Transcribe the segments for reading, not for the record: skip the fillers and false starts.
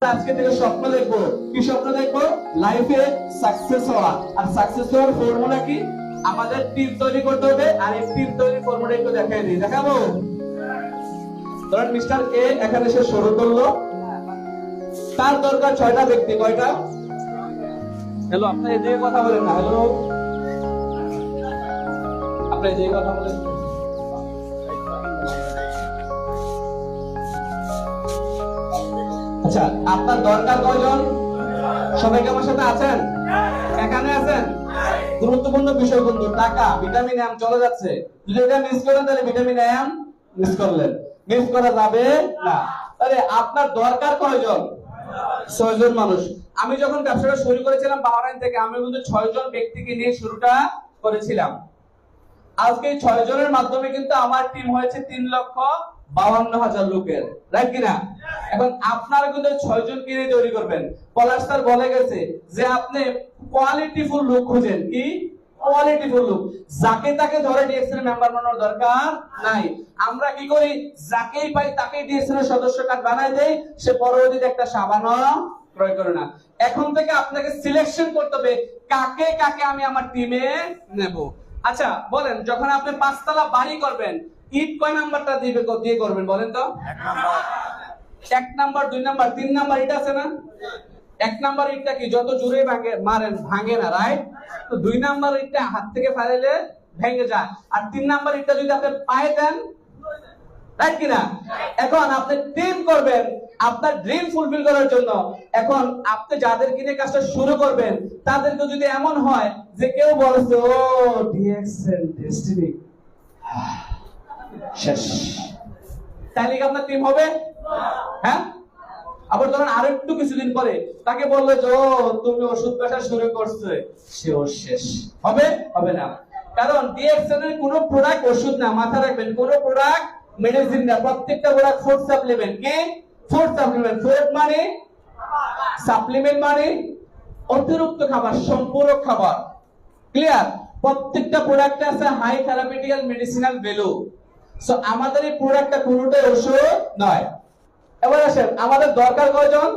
আজকে থেকে স্বপ্ন দেখবো। কি স্বপ্ন দেখবো? লাইফে সাকসেস হওয়া। আর সাকসেস হওয়ার ফর্মুলা কি? আমাদের টিম তৈরি করতে হবে। আর এই টিম তৈরি ফর্মুলা একটু দেখাই দিই। দেখাবো? ধরেন মিস্টার এ এখানে সে শুরু করলো, তার দরকার 6টা ব্যক্তি। কয়টা? হ্যালো, আপনি এদিকে কথা বলেন না। হ্যালো, আপনি এদিকে কথা বলেন। আচ্ছা, আপনার দরকার কয়জন? সবাই কি আমার সাথে আছেন? এখানে আছেন? গুরুত্বপূর্ণ বিষয় কিন্তু টাকা, ভিটামিন এম চলে যাচ্ছে। যদি এটা মিস করেন তাহলে ভিটামিন এম মিস করলেন, মিস করা যাবে না। আরে আপনার দরকার কয়জন? 6 জন মানুষ। আমি যখন ব্যবসাটা শুরু করেছিলাম বাহরাইন থেকে, আমি কিন্তু 6 জন ব্যক্তিকে নিয়ে শুরুটা করেছিলাম। আজকে 6 জনের মাধ্যমে কিন্তু আমার টিম হয়েছে 3,52,000 লোকের, রাইট কিনা? এখন আপনারা কিন্তু 6 জনকে নিয়ে তৈরি করবেন। পলাশ স্যার বলে গেছে যে আপনি কোয়ালিটিফুল লোক খুঁজেন। কি কোয়ালিটিফুল লোক? যাকে তাকে ধরে ডিএক্সএল মেম্বার বানানোর দরকার নাই। আমরা কি করি? যাকেই পাই তাকেই ডিএক্সএল এর সদস্য কার্ড বানাই দেই, সে পরবর্তীতে একটা সাবানও ক্রয় করে না। এখন থেকে আপনাকে সিলেকশন করতে হবে কাকে কাকে আমি আমার টিমে নেব। আচ্ছা বলেন, যখন আপনি 5 তলা বাড়ি করবেন, ইট কয় নাম্বারটা দিয়ে করবেন বলেন তো? 1 নাম্বার, 2 নাম্বার, 3 নাম্বার ইট আছে না? 1 নাম্বার ইটটা কি যত জোরে মারেন ভাঙে না, রাইট? তো 2 নাম্বার ইটটা হাত থেকে ফালাইলে ভেঙে যায়। আর 3 নাম্বার ইটটা যদি আপনি পায়ে দেন, রাইট কিনা? এখন আপনি টিম করবেন আপনার ড্রিম ফুলফিল করার জন্য। এখন আপনি যাদের কিনে কাজটা শুরু করবেন, তাদেরকে যদি এমন হয় যে কেউ বলেছে ও ডিএক্সএল ডেস্টিনি শেষ, তাহলে কি আপনার টিম হবে? হ্যাঁ? আবার ধরেন আরো একটু কিছুদিন পরে তাকে বললো যে ও তুমি ওষুধ ব্যবসা শুরু করছো, সেও শেষ হবে? হবে না। কারণ ডিএক্সএল এর কোনো প্রোডাক্ট ওষুধ না, মাথা রাখবেন। কোনো প্রোডাক্ট মেডিসিন না, প্রত্যেকটা প্রোডাক্ট ফুড সাপ্লিমেন্ট। কি ফুড সাপ্লিমেন্ট? ফুড মানে সাপ্লিমেন্ট মানে অতিরিক্ত খাবার, সম্পূরক খাবার। ক্লিয়ার? প্রত্যেকটা প্রোডাক্টে আছে high therapeutical medicinal value. So আমাদের এই প্রোডাক্টটা পুরোটাই ওষুধ নয়। এবার আসেন, আমাদের দরকার কয়জন?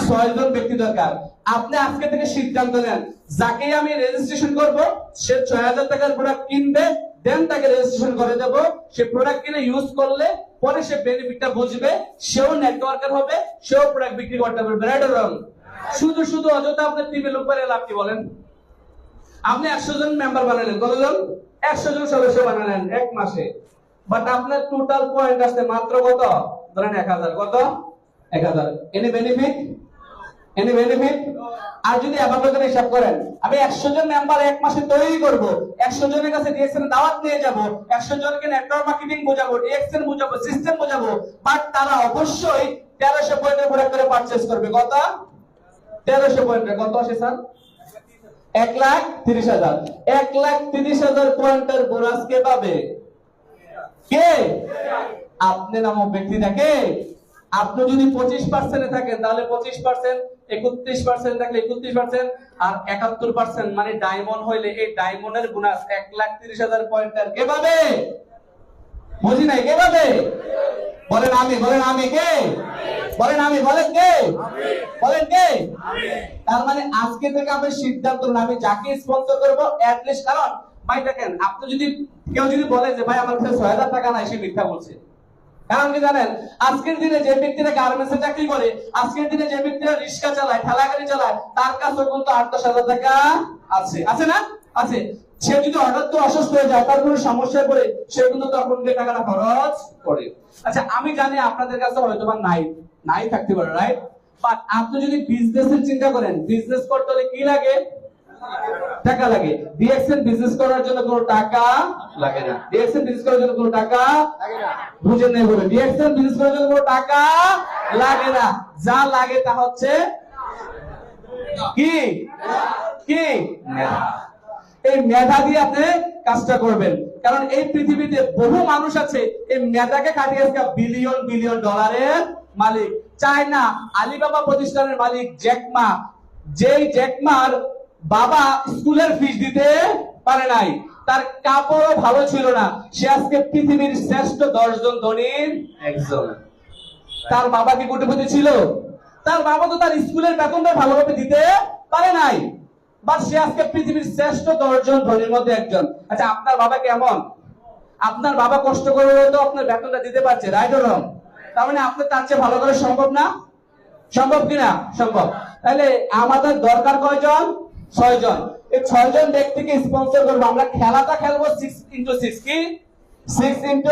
6 জন ব্যক্তি দরকার। আপনি আজকে থেকে সিদ্ধান্ত নেন, যাকে আমি রেজিস্ট্রেশন করব সে 6,000 টাকার প্রোডাক্ট কিনবে, দেন তাকে রেজিস্ট্রেশন করে দেব। সে প্রোডাক্ট কিনে ইউজ করলে পরে সে বেনিফিটটা বুঝবে, সেও নেটওয়ার্কার হবে, সেও প্রোডাক্ট বিক্রি করতে পারবে, রাইট অর রং? শুধু শুধু অযথা আপনার টিমে লোক বাড়িয়ে লাভ কি বলেন? আপনি 100 জন মেম্বার বানালেন, কতজন? 100 জন সদস্য বানালেন 1 মাসে, বাট আপনার টোটাল পয়েন্ট আসছে মাত্র কত? ধরেন 1000। কত? 1000। Any benefit? Any benefit? আর যদি আবার হিসাব করেন, আমি 100 জন মেম্বার 1 মাসে তৈরি করব, 100 জনের কাছে ডিএক্সএল দাওয়াত নিয়ে যাব, 100 জনকে নেটওয়ার্ক মার্কেটিং বোঝাবো, ডিএক্সএল বোঝাবো, সিস্টেম বোঝাবো, বাট তারা অবশ্যই 1300 পয়েন্টের প্রোডাক্ট করে পারচেজ করবে। কত? 1300 পয়েন্টের। কত আসে স্যার? 1,30,000। 1,30,000 পয়েন্টের বোনাস কে পাবে? কে? আপনি নামক ব্যক্তিটাকে। আপনি যদি 25% থাকেন তাহলে 25%, 31% থাকলে 31%, আর 71% মানে ডায়মন্ড হইলে এই ডায়মন্ডের বোনাস 1,30,000 পয়েন্টের কে পাবে? বুঝি নাই, কে পাবে? বলেন আমি, বলেন আমি। কে? বলেন আমি, বলেন কে? বলেন কে? তার মানে আজকে থেকে আপনি সিদ্ধান্ত নেন, আমি যাকে স্পন্সর করব এট লিস্ট। কারণ ভাই দেখেন, আপনি যদি কেউ যদি বলে যে ভাই আমার কাছে 6,000 টাকা নাই, সে মিথ্যা বলছে। কারণ কি জানেন? আজকের দিনে যে ব্যক্তিরা গার্মেন্টসে চাকরি করে, আজকের দিনে যে ব্যক্তিরা রিক্সা চালায়, ঠেলা গাড়ি চালায়, তার কাছে কিন্তু 8-10,000 টাকা আছে। আছে না? আছে। সে যদি হঠাৎ করে অসুস্থ হয়ে যায়, তার কোনো সমস্যায় পড়ে, সে কিন্তু তখন যে টাকাটা খরচ করে। আচ্ছা আমি জানি আপনাদের কাছে হয়তো বা নাই থাকতে পারে, রাইট? বাট আপনি যদি বিজনেসের চিন্তা করেন, বিজনেস করতে হলে কি লাগে? টাকা লাগে। ডিএক্সএল বিজনেস করার জন্য কোনো টাকা লাগে না। ডিএক্সএল বিজনেস করার জন্য কোনো টাকা লাগে না। বুঝেন নাই বলে? ডিএক্সএল বিজনেস করার জন্য কোনো টাকা লাগে না। যা লাগে তা হচ্ছে কি? কি? মেধা। এই মেধা দিয়ে আপনি কাজটা করবেন। কারণ এই পৃথিবীতে বহু মানুষ আছে এই মেধাকে খাটিয়ে আজকে বিলিয়ন বিলিয়ন ডলারের মালিক। চায়না আলিবাবা প্রতিষ্ঠানের মালিক জ্যাক মা, যেই জ্যাক মার বাবা স্কুলের ফিস দিতে পারে নাই, তার কাপড়ও ভালো ছিল না, সে আজকে পৃথিবীর শ্রেষ্ঠ 10 জন ধনীর একজন। তার বাবা কি কোটিপতি ছিল? তার বাবা তো তার স্কুলের বেতনটা ভালোভাবে দিতে পারে নাই, বাট সে আজকে পৃথিবীর শ্রেষ্ঠ 10 জন ধনীর মধ্যে একজন। আচ্ছা, আপনার বাবা কেমন? আপনার বাবা কষ্ট করে তো আপনার বেতনটা দিতে পারছে, রাইট অর রং? তার মানে আপনি তার চেয়ে ভালো করে সম্ভব না? সম্ভব কিনা? সম্ভব। তাহলে আমাদের দরকার কয়জন? 6 জন। এই 6 জন ব্যক্তিকে স্পন্সর করবো। আমরা খেলাটা খেলবো 6x6। কি 6x6?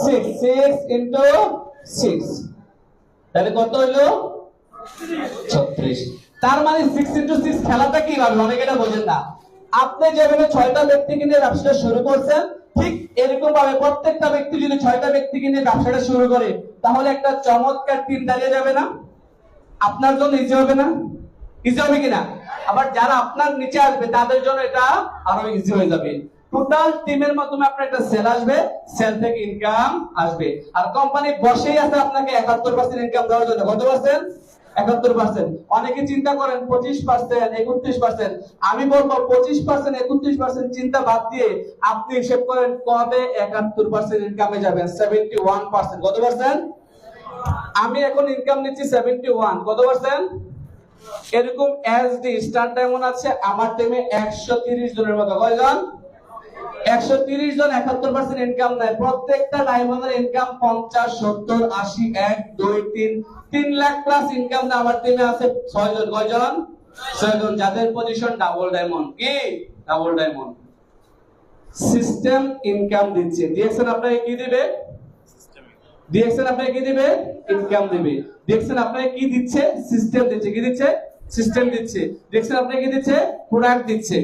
6x6। তাহলে কত হইলো? 36। তার মানে 6x6 খেলাটা কি ভাবে? অনেকে এটা বোঝেন না। আপনি যেভাবে 6টা ব্যক্তিকে নিয়ে ব্যবসাটা শুরু করছেন, ঠিক এরকম ভাবে প্রত্যেকটা ব্যক্তি যদি 6টা ব্যক্তিকে নিয়ে ব্যবসাটা শুরু করে, তাহলে একটা চমৎকার টিম দাঁড়িয়ে যাবে না? আপনার জন্য ইজি হবে না? ইজি হবে কিনা? আবার যারা আপনার নিচে আসবে তাদের জন্য এটা আরো ইজি হয়ে যাবে। টোটাল টিমের মাধ্যমে আপনার একটা সেল আসবে, সেল থেকে ইনকাম আসবে। আর কোম্পানি বসেই আছে আপনাকে 71% ইনকাম দেওয়ার জন্য। কত পার্সেন্ট? 71%। অনেকে চিন্তা করেন 25%, 31%। আমি বলবো 25%, 31% চিন্তা বাদ দিয়ে আপনি হিসেব করেন কবে 71% ইনকামে যাবেন। 71%। কত পার্সেন্ট? আমি এখন ইনকাম নিচ্ছি 71। কত পার্সেন্ট? এরকম এসডি স্টার ডায়মন্ড আছে আমার টিমে 130 জনের মতো। কয়জন? 130 জন 71% ইনকাম নেয়। প্রত্যেকটা ডায়মন্ডের ইনকাম 50, 70, 80, 1, 2, 3 লাখ প্লাস ইনকাম না আমার টিমে আছে 6 জন। কয়জন? 6 জন, যাদের পজিশন ডাবল ডায়মন্ড। কি ডাবল ডায়মন্ড? সিস্টেম ইনকাম দিচ্ছে। ডিএক্সএন আপনাকে কি দিবে? ডিএক্সএন আপনাকে কি দিবে? ইনকাম দিবে। ডিএক্সএন আপনাকে কি দিচ্ছে? সিস্টেম দিচ্ছে। কি দিচ্ছে? সিস্টেম দিচ্ছে। ডিএক্সএন আপনাকে কি দিচ্ছে? প্রোডাক্ট দিচ্ছে।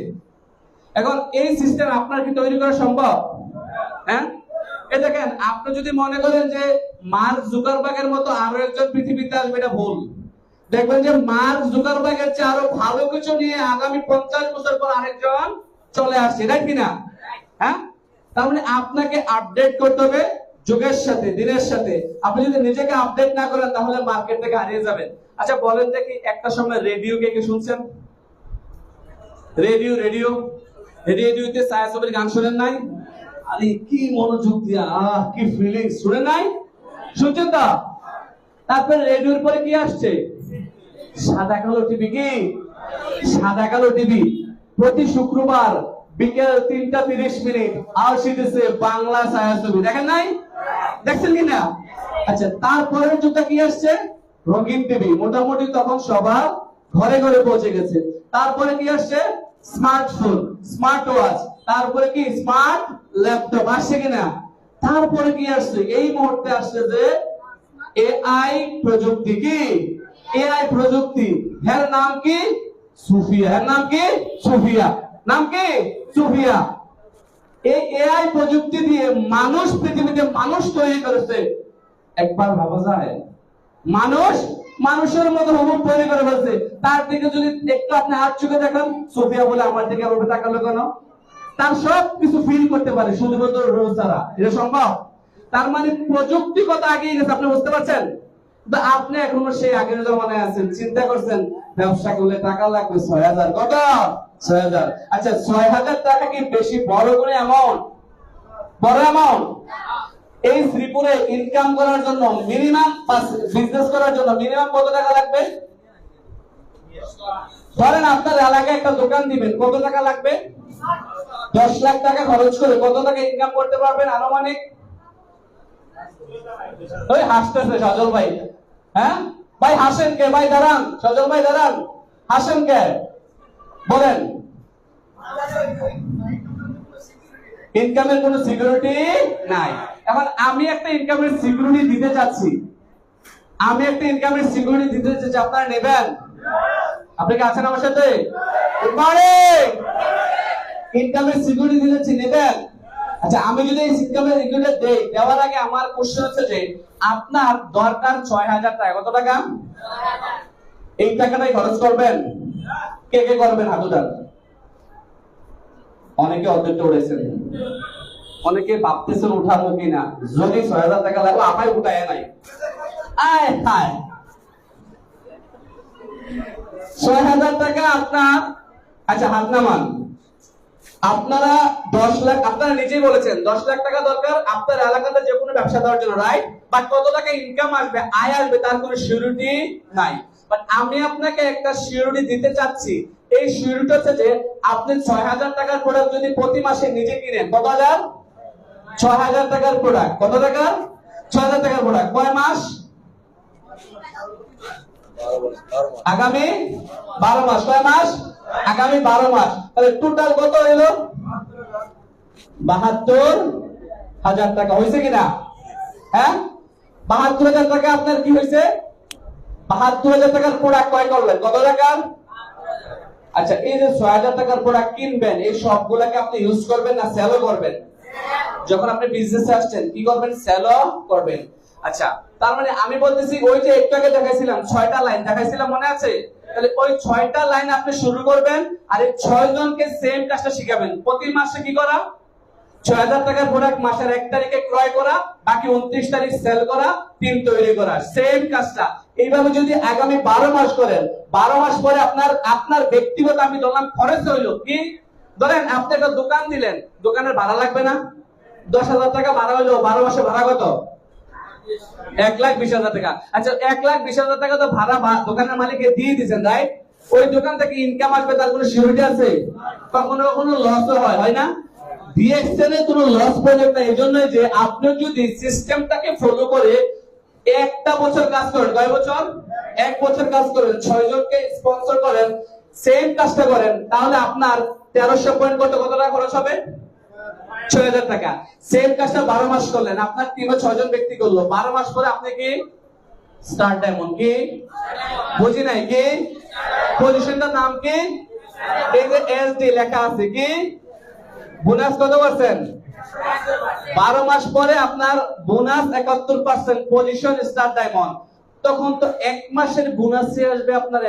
এখন এই সিস্টেম আপনার কি তৈরি করা সম্ভব? হ্যাঁ, এই দেখেন, আপনি যদি মনে করেন যে মার্ক জুকারবার্গের মতো আরো একজন পৃথিবীতে আসবে, এটা ভুল। দেখবেন যে মার্ক জুকারবার্গের চেয়ে আরো ভালো কিছু নিয়ে আগামী 50 বছর পর আরেকজন চলে আসছে, রাইট কিনা? হ্যাঁ, তার মানে আপনাকে আপডেট করতে হবে যুগের সাথে, দিনের সাথে। আপনি যদি নিজেকে আপডেট না করেন তাহলে মার্কেট থেকে হারিয়ে যাবেন। আচ্ছা বলেন দেখি, একটা সময় রেডিও কে শুনছেন? রেডিও রেডিও রেডিওতে ছায়াছবির গান শুনেন নাই? আরে কি মনোযোগ দিয়া, কি ফিলিংস, শুনেন নাই? শুনছেন তো? তারপরে রেডিওর পরে কি আসছে? সাদা কালো টিভি। কি সাদা কালো টিভি? প্রতি শুক্রবার বিকেল 3টা 30 আসিতেছে বাংলা ছায়াছবি। দেখেন নাই? দেখছেন কিনা? আচ্ছা, তারপরের যুগটা কি আসছে? রঙিন টিভি। মোটামুটি তখন সবার ঘরে ঘরে পৌঁছে গেছে। তারপরে কি আসছে? Smartphone, smart watch. তারপরে কি? Smart laptop. আসছে কিনা? তারপরে কি আসছে? এই মুহূর্তে আসছে যে এআই প্রযুক্তি। কি এআই প্রযুক্তি? এর নাম কি? সুফিয়া। এর নাম কি? সুফিয়া। নাম কি? সুফিয়া। এই এআই প্রযুক্তি দিয়ে মানুষ পৃথিবীতে মানুষ তৈরি করেছে। একবার ভাবা যায়, মানুষ মানুষের মতো হুবহু তৈরি করে ফেলছে। তার দিকে যদি একটু আপনি হাত চোখে দেখেন, সোফিয়া বলে আমার দিকে আবার তাকালো কেন? তার সব কিছু ফিল করতে পারে শুধুমাত্র রোজ ছাড়া। এটা সম্ভব? তার মানে প্রযুক্তিগত এগিয়ে গেছে। আপনি বুঝতে পারছেন? তো আপনি এখনো সেই আগের জমানায় আছেন। চিন্তা করছেন ব্যবসা করলে টাকা লাগবে 6000। কত? 6000। আচ্ছা, 6000 টাকা কি বেশি বড় করে অ্যামাউন্ট? বড় অ্যামাউন্ট? এই শ্রীপুরে ইনকাম করার জন্য মিনিমাম, বিজনেস করার জন্য মিনিমাম কত টাকা লাগবে? ধরেন আপনার এলাকায় একটা দোকান দিবেন, কত টাকা লাগবে? 10 লাখ টাকা খরচ করে কত টাকা ইনকাম করতে পারবেন আনুমানিক? ওই হাসতেছে সজল ভাই। হ্যাঁ ভাই, হাসেন কে? ভাই দাঁড়ান, সজল ভাই দাঁড়ান, হাসেন কে? বলেন। ইনকামের কোনো সিকিউরিটি নাই। এখন আমি একটা ইনকামের সিকিউরিটি দিতে চাচ্ছি। আপনারা নেবেন? আপনি কি আছেন আমার সাথে? Good morning. ইনকামের সিকিউরিটি দিতেছি, নেবেন? আচ্ছা, আমি যদি এই ইনকামের সিকিউরিটি দেই, দেওয়ার আগে আমার কোশ্চেন হচ্ছে যে আপনার দরকার 6000 টাকা। কত টাকা? এই টাকাটাই খরচ করবেন? কে কে করবেন হাত উঠান। অনেকে অর্ধেকটা উঠেছেন, অনেকে ভাবতেছেন উঠাবো কিনা। যদি 6000 টাকা লাগবে, আমায় উঠায় নাই। আয় হায়, 6000 টাকা আপনার। আচ্ছা হাত নামান। আপনারা 10 লাখ, আপনারা নিজেই বলেছেন 10 লাখ টাকা দরকার আপনার এলাকাতে যে কোনো ব্যবসা দেওয়ার জন্য, রাইট? বাট কত টাকা ইনকাম আসবে, আয় আসবে, তার কোনো সিকিউরিটি নাই। বাট আমি আপনাকে একটা সিউরিটি দিতে চাচ্ছি। এই সিউরিটি হচ্ছে যে আপনি 6,000 টাকার প্রোডাক্ট যদি প্রতি মাসে নিজে কিনেন, কত হাজার? 6,000 টাকার প্রোডাক্ট। কত টাকার? 6,000 টাকার প্রোডাক্ট। কয় মাস? আগামী 12 মাস। কয় মাস? আগামী 12 মাস। তাহলে টোটাল কত হলো? 72,000 টাকা হয়েছে কিনা? হ্যাঁ, 72,000 টাকা আপনার কি হয়েছে? 72,000 টাকার প্রোডাক্ট ক্রয় করলেন। কত টাকার? আচ্ছা, এই যে 6,000 টাকার প্রোডাক্ট কিনবেন, এই সবগুলাকে আপনি ইউজ করবেন না সেলও করবেন? যখন আপনি বিজনেসে আসছেন কি করবেন? সেলও করবেন। আচ্ছা, তার মানে আমি বলতেছি ওই যে একটু আগে দেখাইছিলাম 6টা লাইন দেখাইছিলাম, মনে আছে? তাহলে ওই 6টা লাইন আপনি শুরু করবেন আর এই 6 জনকে সেম কাজটা শিখাবেন। প্রতি মাসে কি করা? 6,000 টাকার প্রোডাক্ট মাসের 1 তারিখে ক্রয় করা, বাকি 29 তারিখ সেল করা, টিম তৈরি করা, সেম কাজটা। এইভাবে যদি আগামী 12 মাস করেন, 12 মাস পরে আপনার ব্যক্তিগত আমি ধরলাম খরচ হইলো কি? ধরেন আপনি একটা দোকান দিলেন, দোকানের ভাড়া লাগবে না? 10,000 টাকা ভাড়া হইলো, 12 মাসে ভাড়া কত? 1,20,000 টাকা। আচ্ছা, 1,20,000 টাকা তো ভাড়া দোকানের মালিককে দিয়ে দিয়েছেন, রাইট? ওই দোকান থেকে ইনকাম আসবে, তার কোনো সিউরিটি আছে? কখনো কখনো লসও হয় না? ডিএক্সএল কোনো লস প্রজেক্ট না। এই জন্য যে আপনি যদি সিস্টেমটাকে ফলো করে একটা বছর কাজ করেন, কয় বছর? 1 বছর কাজ করেন, 6 জনকে স্পন্সর করেন, সেম কাজটা করেন, তাহলে আপনার 1300 পয়েন্ট কত টাকা খরচ হবে? 6,000 টাকা। সেম কাজটা 12 মাস করলেন, আপনার টিমে 6 জন ব্যক্তি করলো, 12 মাস পরে আপনি কি? Star diamond. কি? বুঝি নাই কি? পজিশনটার নাম কি? এই যে এসডি লেখা আছে। কি? বোনাস কত পার্সেন্ট? 12 মাস পরে আপনার বোনাস 71%, পজিশন স্টার ডায়মন্ড। তখন তো 1 মাসের বোনাসই আসবে আপনার